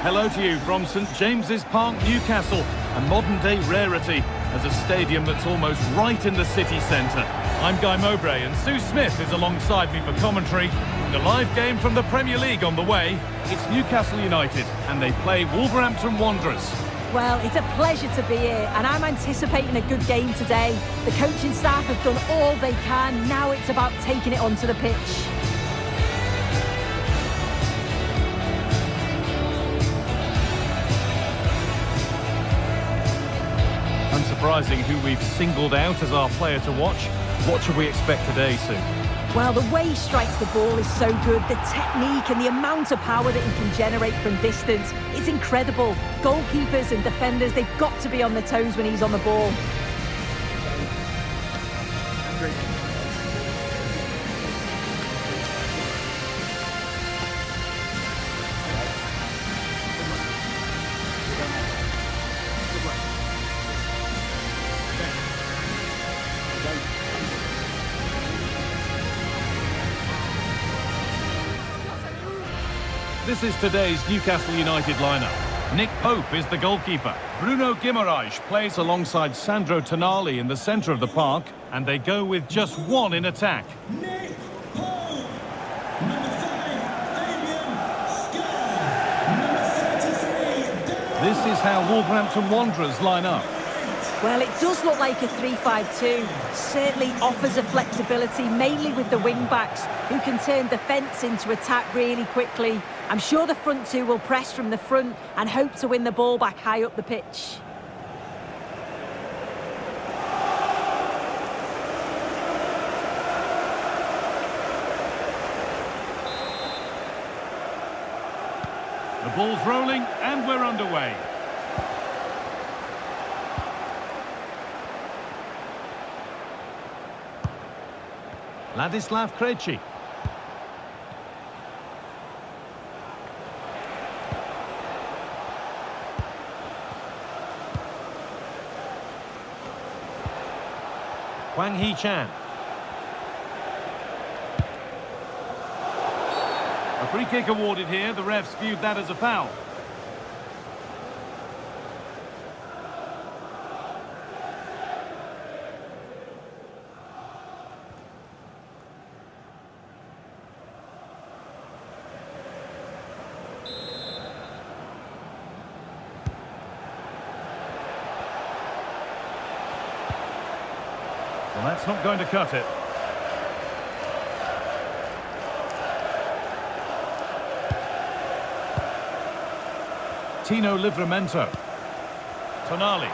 Hello to you from St James's Park, Newcastle, a modern-day rarity as a stadium that's almost right in the city centre. I'm Guy Mowbray and Sue Smith is alongside me for commentary. The live game from the Premier League on the way. It's Newcastle United and they play Wolverhampton Wanderers. Well, it's a pleasure to be here and I'm anticipating a good game today. The coaching staff have done all they can. Now it's about taking it onto the pitch. Unsurprising who we've singled out as our player to watch. What should we expect today, Sue? Well, the way he strikes the ball is so good. The technique and the amount of power that he can generate from distance is incredible. Goalkeepers and defenders, they've got to be on their toes when he's on the ball. This is today's Newcastle United lineup. Nick Pope is the goalkeeper. Bruno Guimaraes plays alongside Sandro Tonali in the centre of the park, and they go with just one in attack. Nick Pope. Number 5, Fabian Schär. Number 33, This is how Wolverhampton Wanderers line up. Well, it does look like a 3-5-2. Certainly offers a flexibility, mainly with the wing-backs, who can turn defence into attack really quickly. I'm sure the front two will press from the front and hope to win the ball back high up the pitch. The ball's rolling and we're underway. Ladislav Krejci. Hwang Hee-chan. A free kick awarded here. The refs viewed that as a foul. Well, that's not going to cut it. Tino Livramento. Tonali.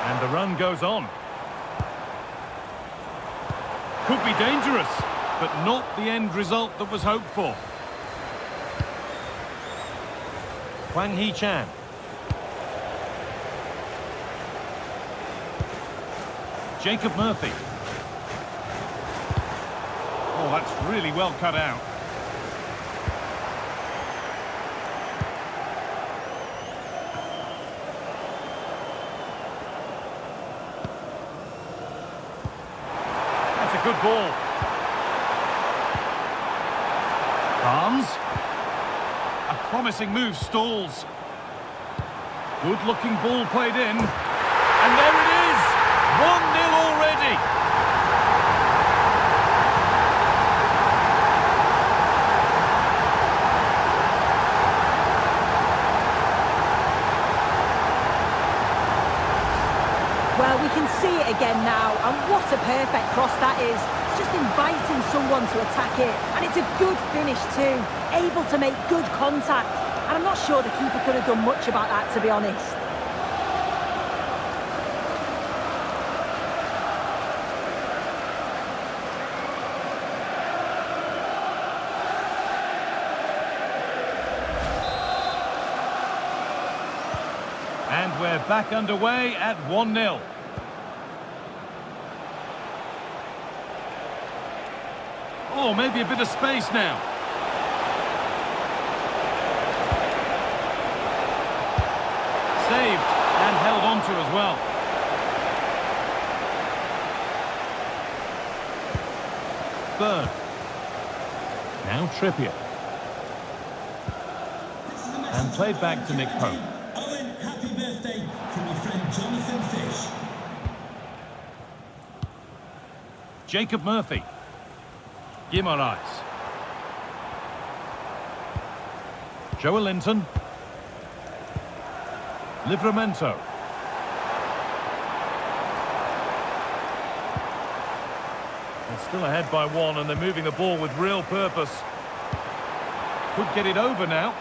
And the run goes on. Could be dangerous, but not the end result that was hoped for. Hwang Hee-chan. Jacob Murphy. Oh, that's really well cut out. That's a good ball. Barnes. A promising move stalls. Good-looking ball played in. And there it is! 1-0 already. Well, we can see it again now, and what a perfect cross that is. It's just inviting someone to attack it, and it's a good finish too. Able to make good contact, and I'm not sure the keeper could have done much about that, to be honest. And we're back underway at 1-0. Oh, maybe a bit of space now. Saved and held on to as well. Burn. Now Trippier. And played back to Nick Pope. Owen, happy birthday from your friend Jonathan Fish. Jacob Murphy. Guimaraes. Joelinton. Livramento. They're still ahead by one and they're moving the ball with real purpose. Could get it over now.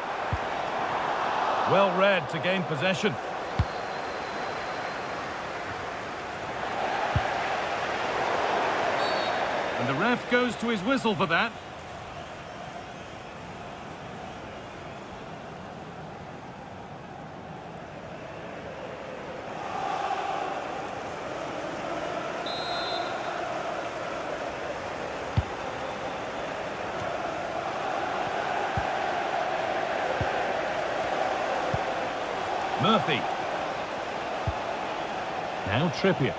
Well read to gain possession. And the ref goes to his whistle for that. Murphy. Now Trippier.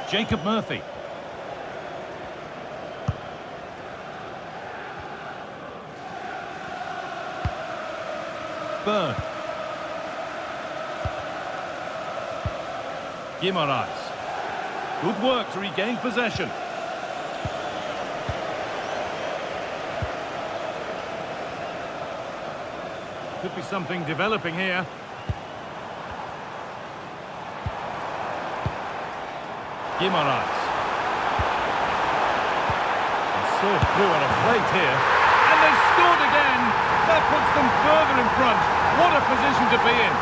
Jacob Murphy. Burn. Guimaraes. Good work to regain possession. Could be something developing here. Guimaraes. Served through on a plate here. And they've scored again. That puts them further in front. What a position to be in.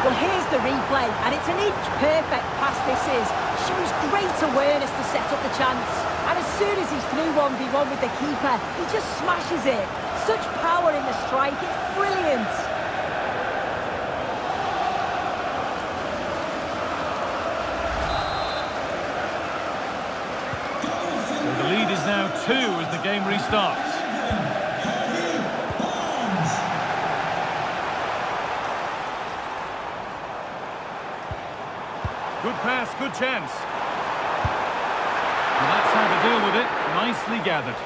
Well, here's the replay, and it's an inch-perfect pass this is. Shows great awareness to set up the chance. And as soon as he's through 1v1 with the keeper, he just smashes it. Such power in the strike, it's brilliant. So the lead is now 2 as the game restarts. Good pass, good chance. And that's how to deal with it. Nicely gathered.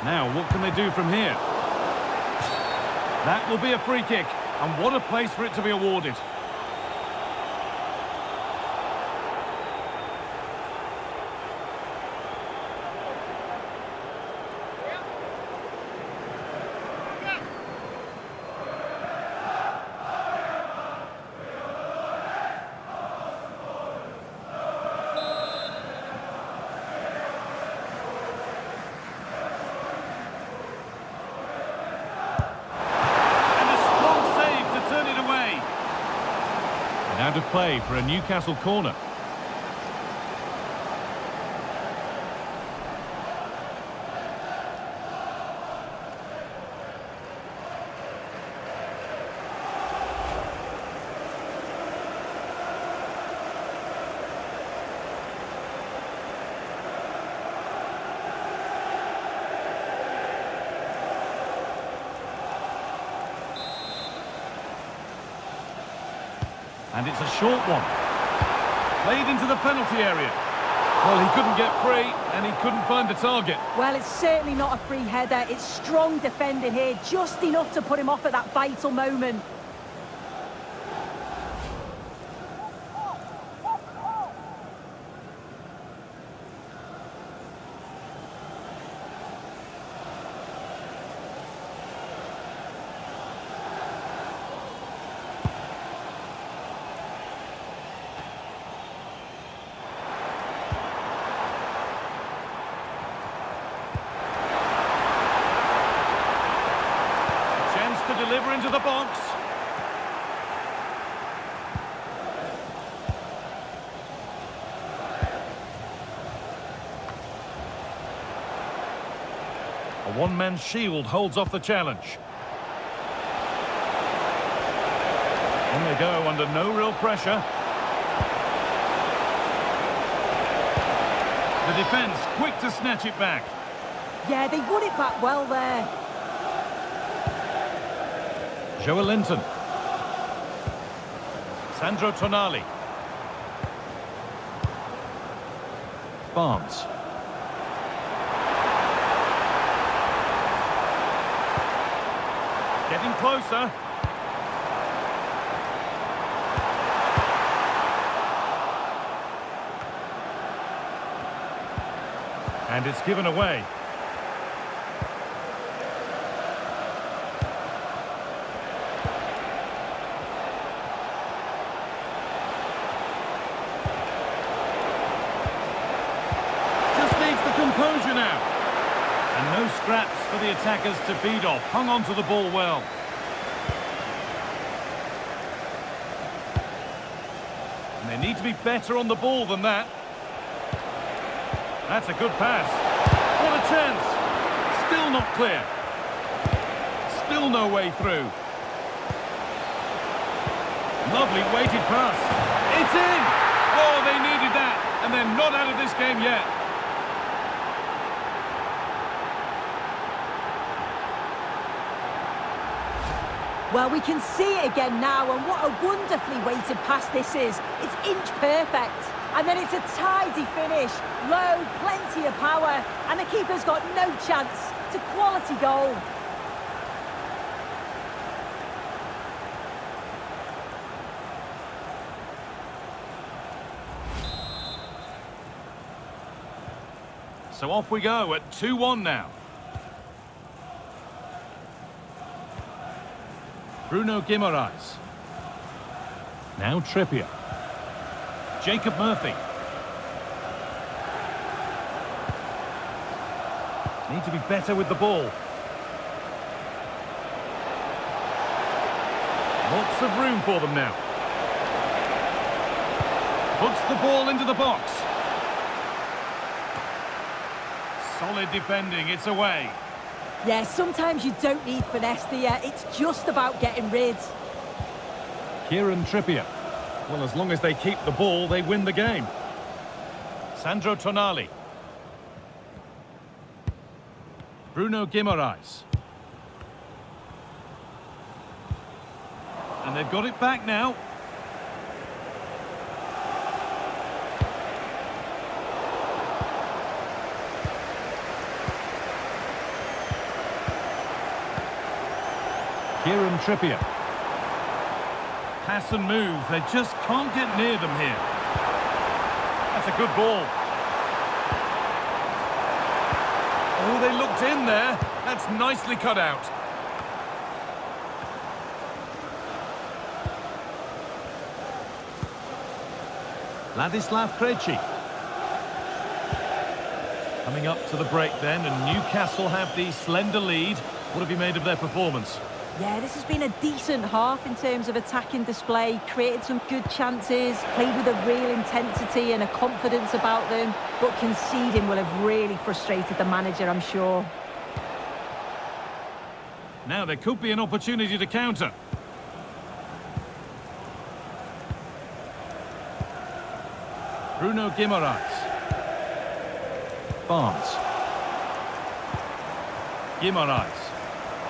Now, what can they do from here? That will be a free kick. And what a place for it to be awarded. Out of play for a Newcastle corner. And it's a short one. Played into the penalty area. Well, he couldn't get free, and he couldn't find the target. Well, it's certainly not a free header. It's strong defending here, just enough to put him off at that vital moment. Deliver into the box. A one-man shield holds off the challenge. On they go under no real pressure. defence quick to snatch it back. Yeah, they won it back well there. Joe Linton. Sandro Tonali. Barnes. Getting closer. And it's given away. Just needs the composure now. And no scraps for the attackers to feed off. Hung on to the ball well. And they need to be better on the ball than that. That's a good pass. What a chance. Still not clear. Still no way through. Lovely weighted pass. It's in! Oh, they needed that. And they're not out of this game yet. Well, we can see it again now, and what a wonderfully weighted pass this is. It's inch perfect. And then it's a tidy finish, low, plenty of power, and the keeper's got no chance. It's a quality goal. So off we go at 2-1 now. Bruno Guimaraes. Now Trippier. Jacob Murphy. Need to be better with the ball. Lots of room for them now. Puts the ball into the box. Solid defending, it's away. Yeah, sometimes you don't need finesse, do you? It's just about getting rid. Kieran Trippier. Well, as long as they keep the ball, they win the game. Sandro Tonali. Bruno Guimaraes. And they've got it back now. Kieran Trippier. Pass and move. They just can't get near them here. That's a good ball. Oh, they looked in there. That's nicely cut out. Ladislav Krejci. Coming up to the break then, and Newcastle have the slender lead. What have you made of their performance? Yeah, this has been a decent half in terms of attacking display, created some good chances, played with a real intensity and a confidence about them, but conceding will have really frustrated the manager, I'm sure. Now there could be an opportunity to counter. Bruno Guimaraes. Barnes. Guimaraes.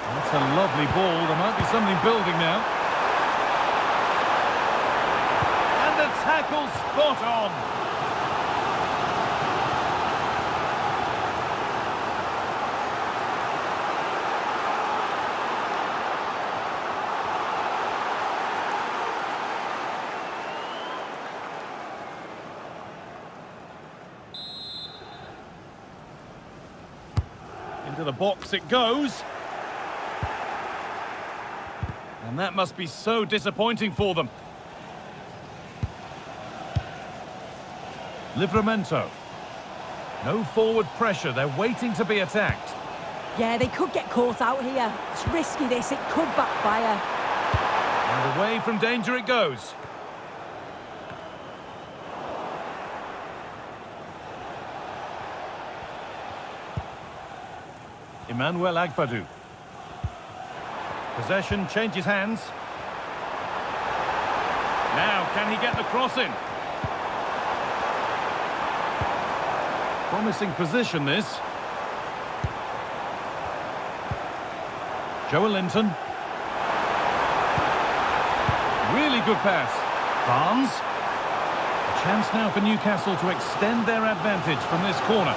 That's a lovely ball. There might be something building now. And the tackle spot on. Into the box it goes. And that must be so disappointing for them. Livramento. No forward pressure. They're waiting to be attacked. Yeah, they could get caught out here. It's risky this. It could backfire. And away from danger it goes. Emmanuel Agbadou. Possession changes hands. Now, can he get the cross in? Promising position, this. Linton. Really good pass. Barnes. A chance now for Newcastle to extend their advantage from this corner.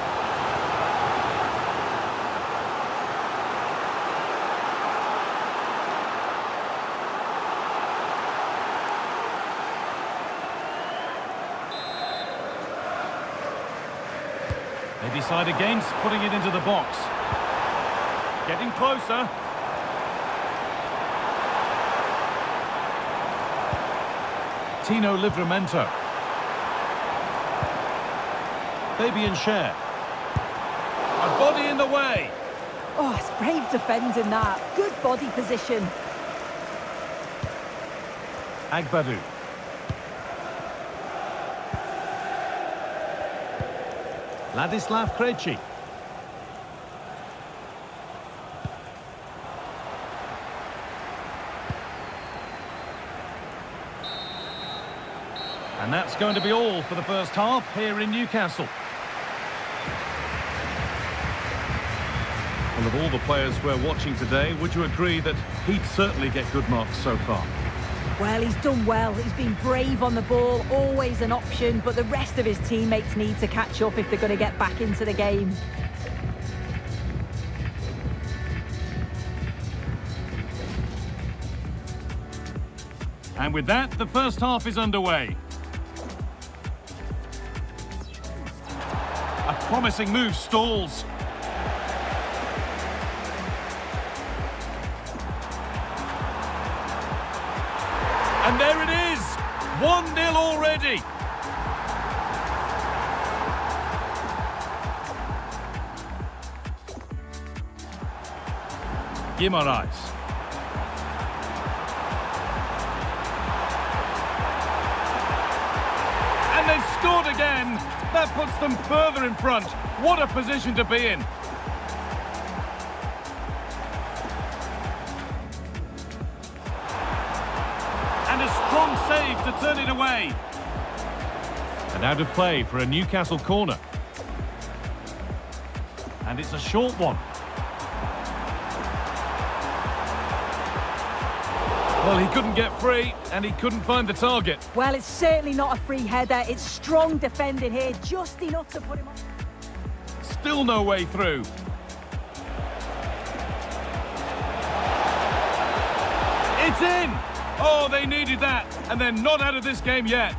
They decide against putting it into the box. Getting closer. Tino Livramento. Fabian Schär. A body in the way. Oh, it's brave defending that. Good body position. Agbadu. Ladislav Krejci. And that's going to be all for the first half here in Newcastle. Well, of all the players we're watching today, would you agree that he'd certainly get good marks so far? Well, he's done well. He's been brave on the ball, always an option, but the rest of his teammates need to catch up if they're going to get back into the game. And with that, the first half is underway. A promising move stalls. And there it is! 1-0 already! Guimaraes. And they've scored again! That puts them further in front. What a position to be in! And a strong save to turn it away. And out of play for a Newcastle corner. And it's a short one. Well, he couldn't get free, and he couldn't find the target. Well, it's certainly not a free header. It's strong defending here, just enough to put him on. Still no way through. It's in! Oh, they needed that, and they're not out of this game yet.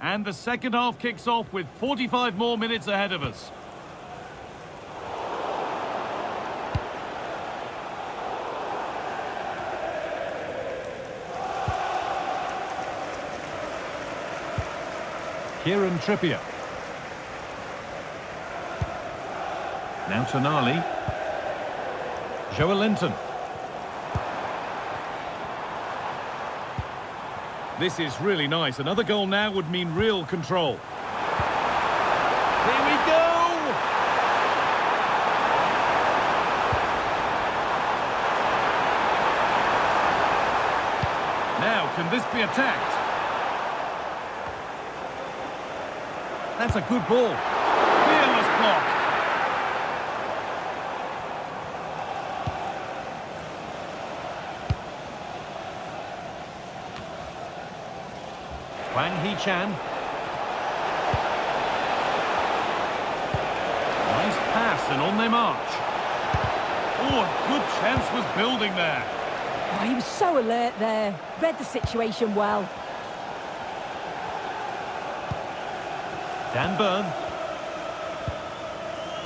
And the second half kicks off with 45 more minutes ahead of us. Kieran Trippier. Now Tonali. Linton. This is really nice. Another goal now would mean real control. Here we go! Now, can this be attacked? That's a good ball. Fearless block. Wang Hee-chan. Nice pass and on they march. Oh, a good chance was building there. Oh, he was so alert there. Read the situation well. Dan Burn.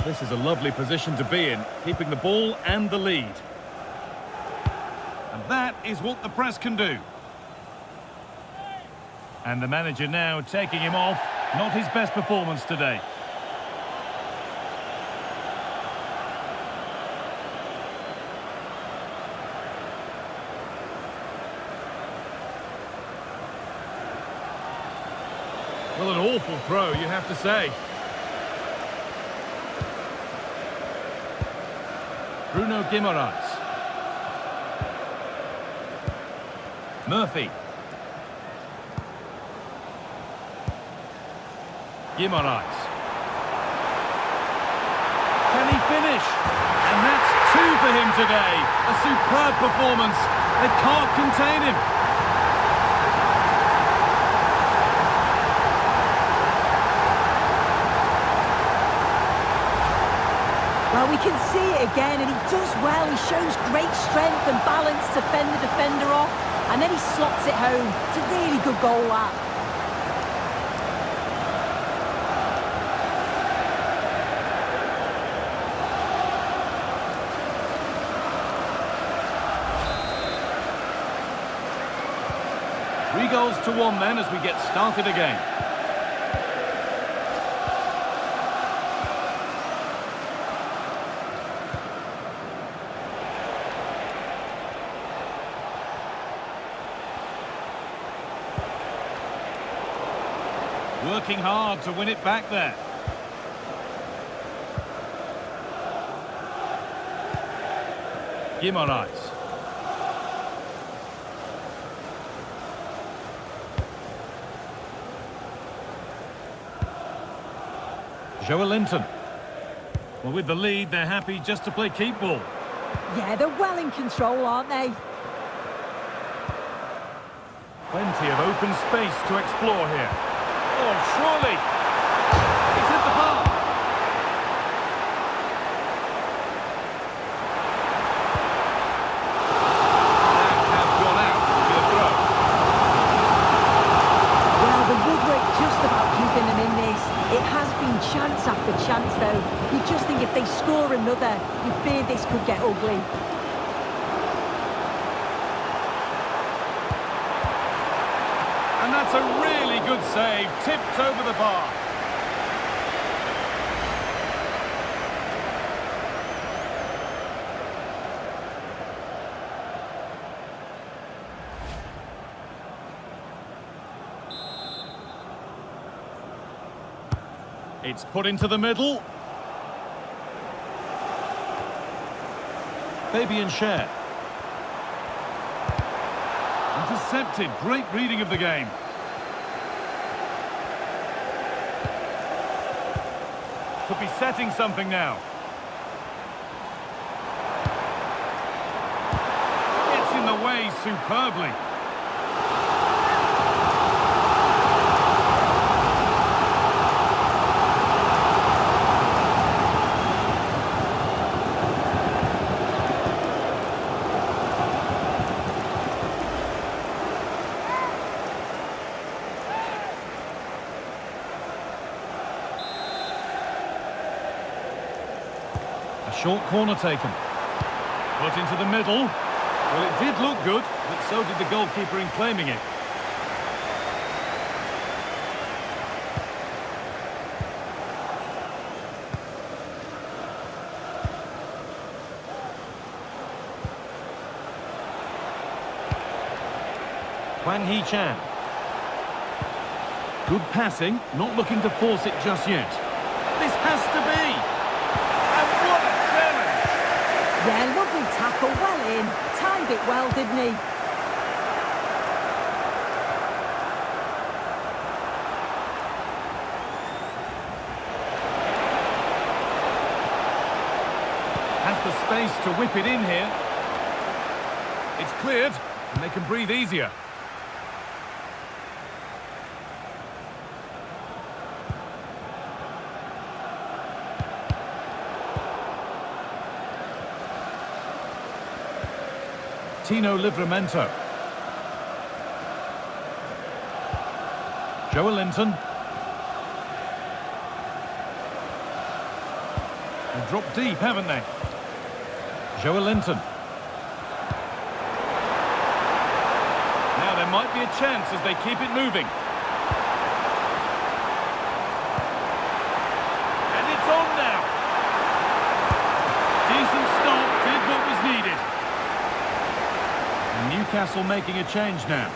This is a lovely position to be in, keeping the ball and the lead. And that is what the press can do. And the manager now taking him off. Not his best performance today. Well, an awful throw, you have to say. Bruno Guimaraes. Murphy. Guimaraes. Can he finish? And that's 2 for him today. A superb performance. They can't contain him. Well, we can see it again, and he does well. He shows great strength and balance to fend the defender off, and then he slots it home. It's a really good goal, that. Three goals to 1 then as we get started again. Working hard to win it back there. Guimaraes. Joelinton. Well, with the lead, they're happy just to play keep ball. Yeah, they're well in control, aren't they? Plenty of open space to explore here. Oh, surely! He's hit the bar! That has gone out. It'll be a throw. Well, the woodwork just about keeping them in this. It has been chance after chance, though. You just think if they score another, you fear this could get ugly. And that's a really good save, tipped over the bar. It's put into the middle. Fabian Schär. Intercepted, great reading of the game. Could be setting something now. Gets in the way superbly. Short corner taken. Put into the middle. Well, it did look good, but so did the goalkeeper in claiming it. Hwang Hee-chan. Good passing, not looking to force it just yet. This has to be! Yeah, lovely tackle, well in. Timed it well, didn't he? Has the space to whip it in here. It's cleared, and they can breathe easier. Tino Livramento. Joelinton. They've dropped deep, haven't they? Joelinton. Now there might be a chance as they keep it moving. And it's on now. Decent stop, did what was needed. And Newcastle making a change now.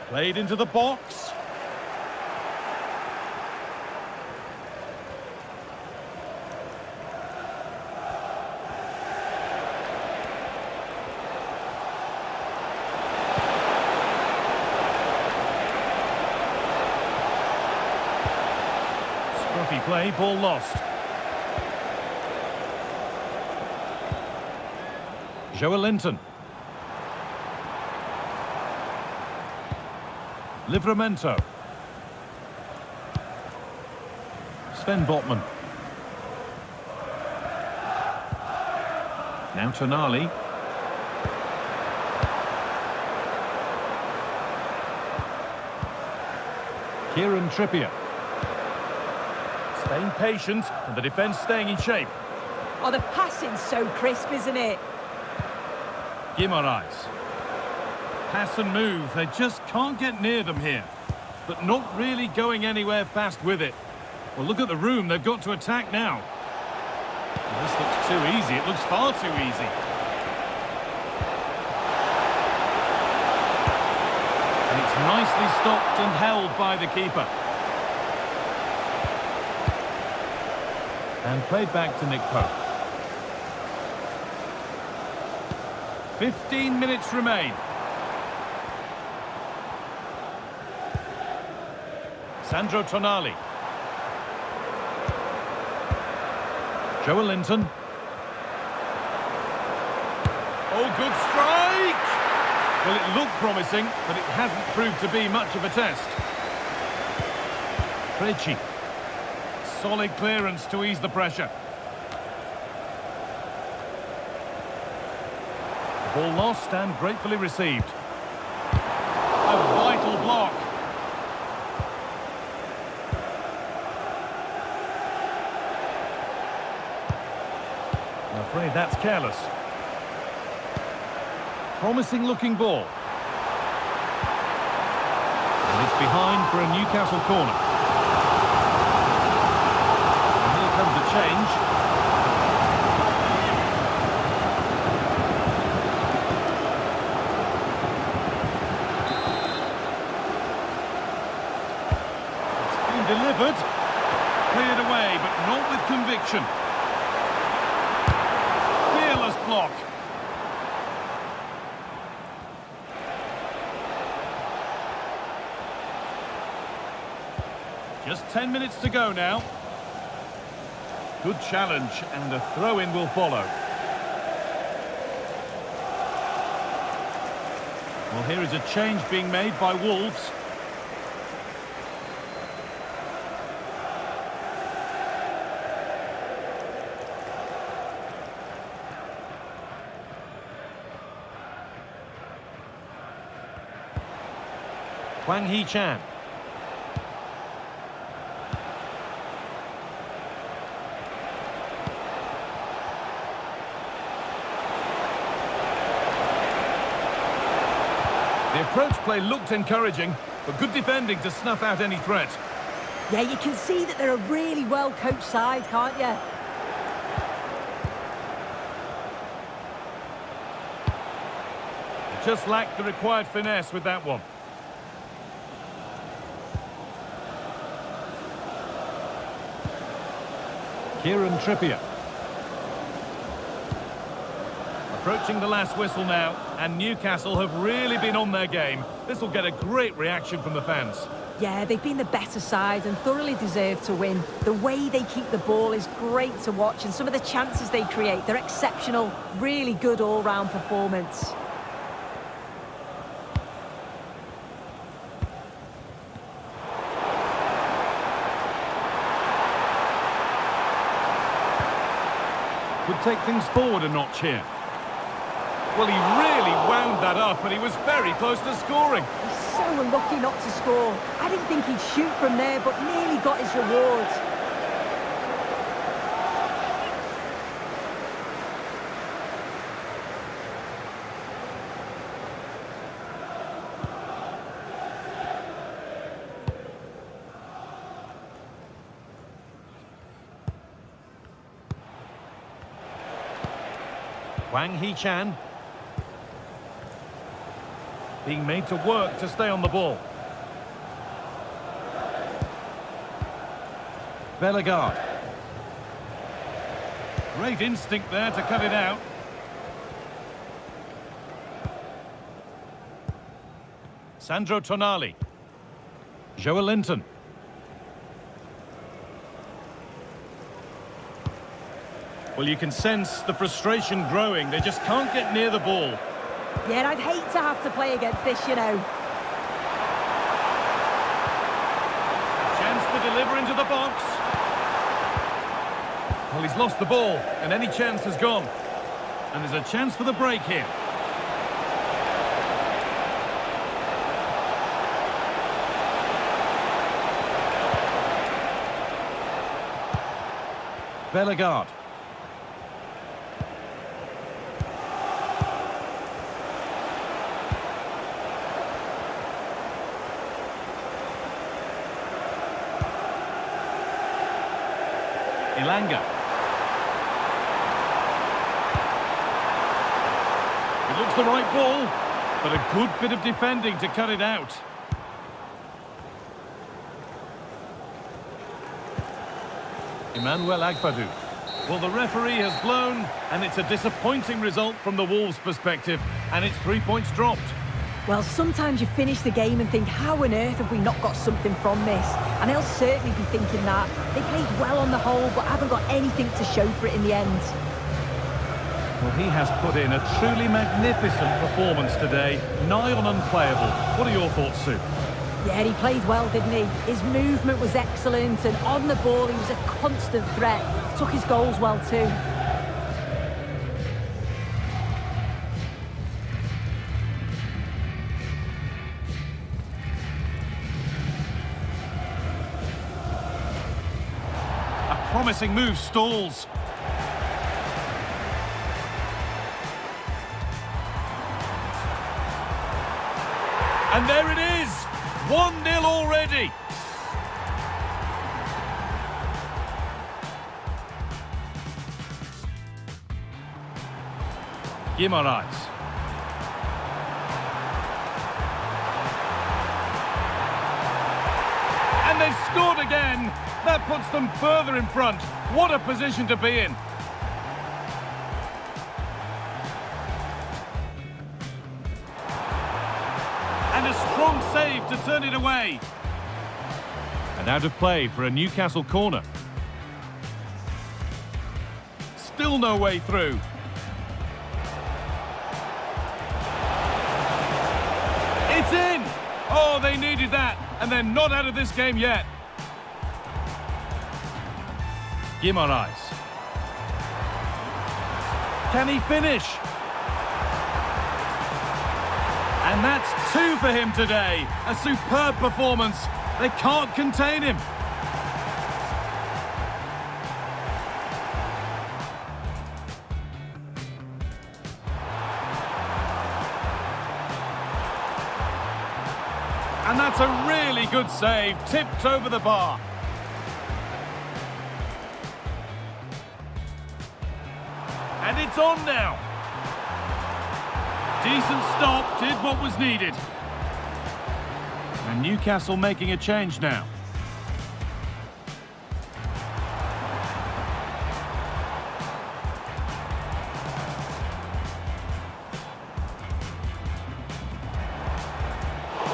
Played into the box. Scruffy play, ball lost. Joelinton. Livramento. Sven Botman. Now Tonali. Kieran Trippier. Staying patient and the defence staying in shape. Oh, the passing's so crisp, isn't it? Guimaraes. Pass and move, they just can't get near them here. But not really going anywhere fast with it. Well, look at the room they've got to attack now. Well, this looks too easy, it looks far too easy. And it's nicely stopped and held by the keeper. And played back to Nick Pope. 15 minutes remain. Sandro Tonali. Joelinton. Oh, good strike! Well, it looked promising, but it hasn't proved to be much of a test. Krejci. Solid clearance to ease the pressure. Ball lost and gratefully received. A vital block. I'm afraid that's careless. Promising looking ball. And it's behind for a Newcastle corner. And here comes a change. It's been delivered. Cleared away, but not with conviction. Block. Just 10 minutes to go now. Good challenge and a throw-in will follow. Well, here is a change being made by Wolves. Wang Hee-chan. The approach play looked encouraging, but good defending to snuff out any threat. Yeah, you can see that they're a really well-coached side, can't you? Just lacked the required finesse with that one. Kieran Trippier. Approaching the last whistle now, and Newcastle have really been on their game. This will get a great reaction from the fans. Yeah, they've been the better side and thoroughly deserve to win. The way they keep the ball is great to watch, and some of the chances they create, they're exceptional. Really good all-round performance. Could take things forward a notch here. Well, he really wound that up, and he was very close to scoring. He's so unlucky not to score. I didn't think he'd shoot from there, but nearly got his reward. Wang Hee-chan. Being made to work to stay on the ball. Bellegarde. Great instinct there to cut it out. Sandro Tonali. Joe Linton. Well, you can sense the frustration growing. They just can't get near the ball. Yeah, and I'd hate to have to play against this, you know. Chance to deliver into the box. Well, he's lost the ball, and any chance has gone. And there's a chance for the break here. Bellegarde. Elanga. It looks the right ball, but a good bit of defending to cut it out. Emmanuel Agbadou. Well, the referee has blown, and it's a disappointing result from the Wolves' perspective, and it's 3 points dropped. Well, sometimes you finish the game and think, how on earth have we not got something from this? And they'll certainly be thinking that. They played well on the whole, but haven't got anything to show for it in the end. Well, he has put in a truly magnificent performance today, nigh on unplayable. What are your thoughts, Sue? Yeah, he played well, didn't he? His movement was excellent, and on the ball he was a constant threat. Took his goals well too. Promising move stalls. And there it is! 1-0 already! Guimaraes. And they've scored again! That puts them further in front. What a position to be in. And a strong save to turn it away. And out of play for a Newcastle corner. Still no way through. It's in! Oh, they needed that. And they're not out of this game yet. Guimaraes. Can he finish? And that's 2 for him today. A superb performance. They can't contain him. And that's a really good save, tipped over the bar. And it's on now. Decent stop, did what was needed. And Newcastle making a change now.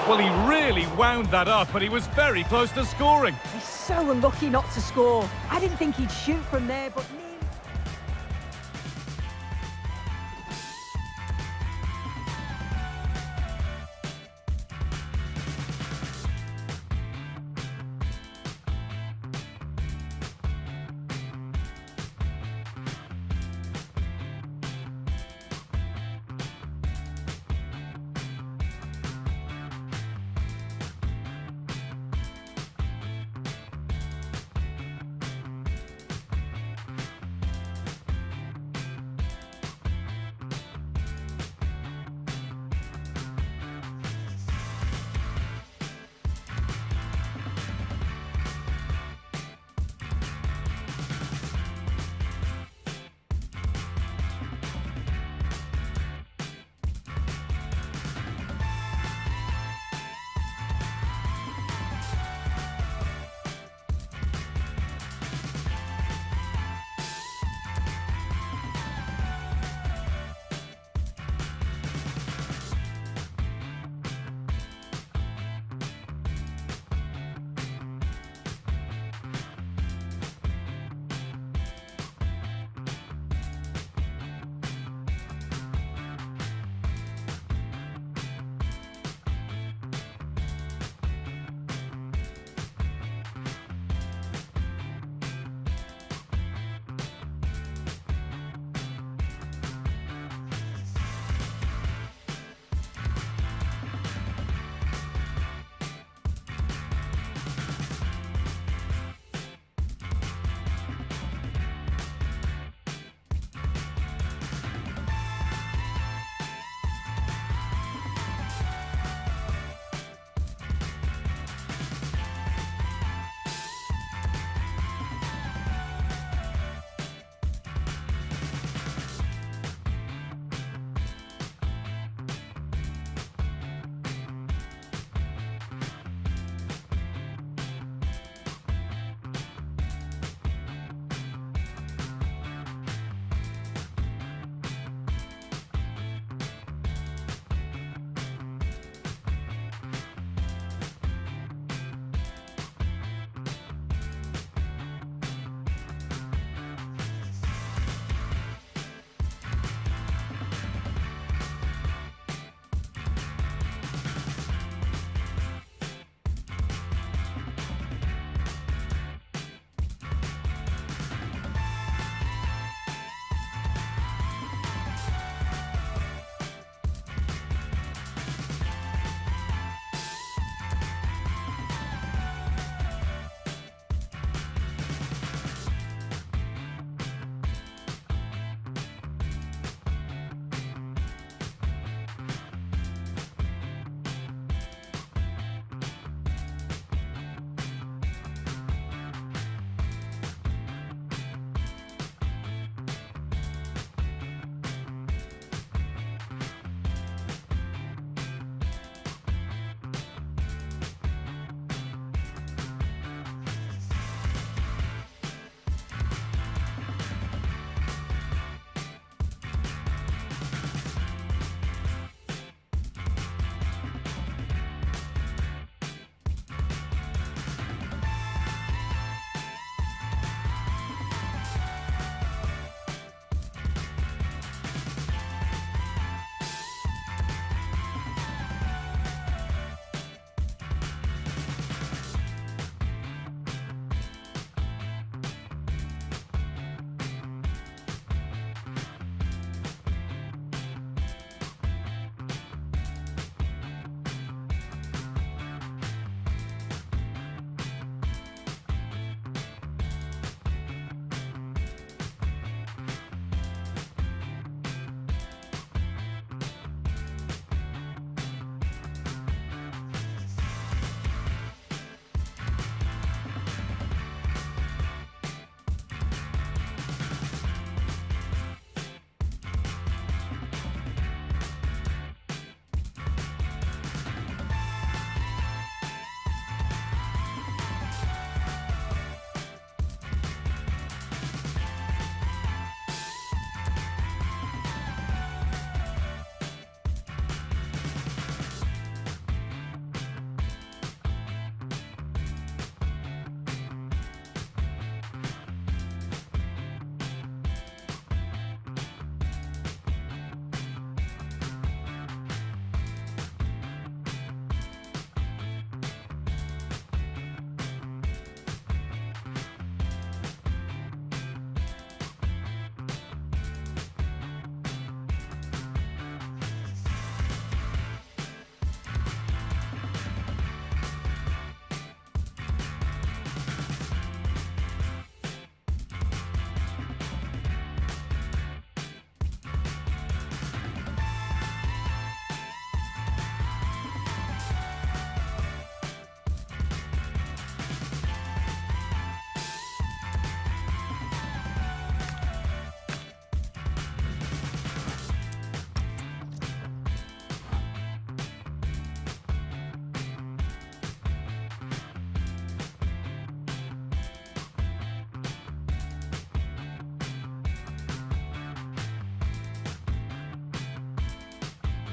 Well, he really wound that up, but he was very close to scoring. He's so unlucky not to score. I didn't think he'd shoot from there, but nearly.